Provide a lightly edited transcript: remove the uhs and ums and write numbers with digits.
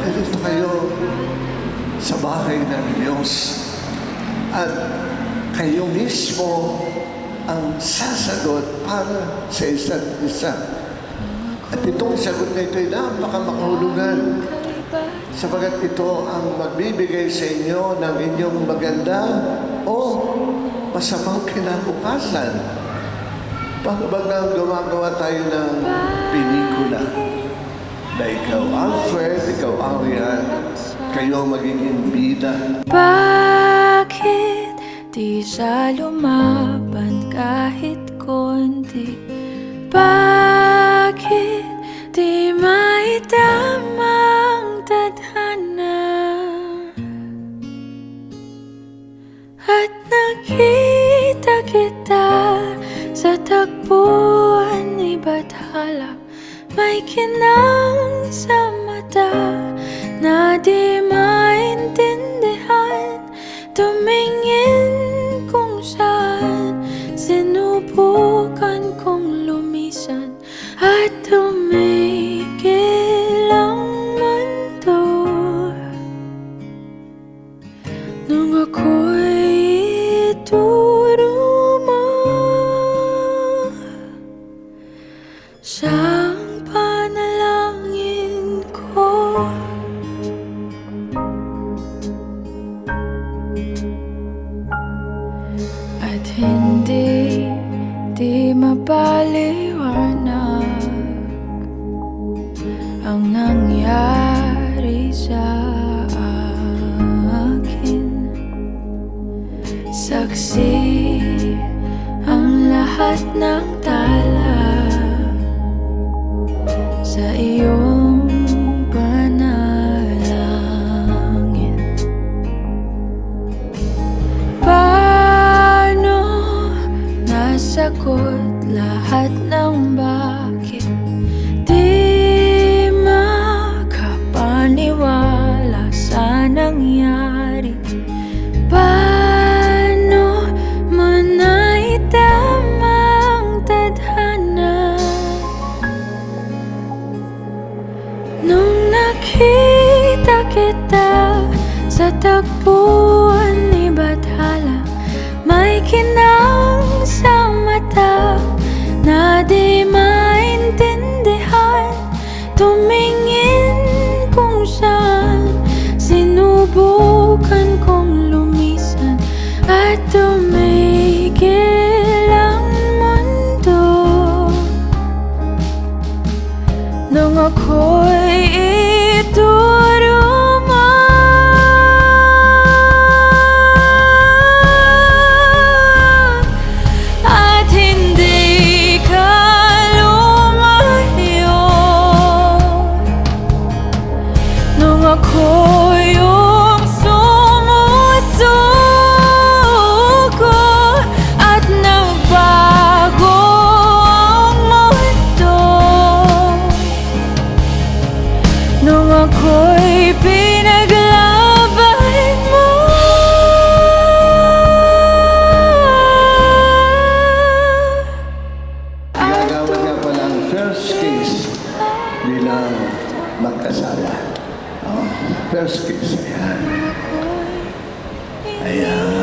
nandito kayo sa bahay ng Diyos. At kayo mismo ang sasagot para sa isa't isa. At itong sagot na ito ay napakamakahulugan sapagat ito ang magbibigay sa inyo ng inyong maganda o masamang kinabukasan. Pagkabag na gumagawa tayo ng pelikula na ikaw, Alfred, ikaw, Arian, kayo magiging bida. Bakit di siya lumaban kahit konti? Bakit di maitamang tadhana? At nakita kita sa tagpuan ni Bathala, may kinang sa mata na di maintindihan. Tumingin kung saan, sinubukan kong lumisan at tumigil ang mundo. Nung ako'y ituro mo siyang panalangin ko. At hindi di mapaliwanag ang nangyari sa akin. Saksi ang lahat ng tala sa iyong panalangin. Paano nasagot lahat ng bakit? Di makapaniwala sa nangyari. Paano mo naitamang tadhana? Nung nakita kita sa tagpuan ni Bathala, may kinang sa mata na di maintindihan. Tumingin kung saan, sinubukan kong lumisan at tumigil ang mundo. Nung ako'y ituro mo at hindi ka lumayo. Nung ako yung sumusuko at nagbago ang mundo. Nung ako'y pinaglaban mo, Gagawin nga pa ng first case bilang magkasala. Oh, first case. Ayan. Ayan.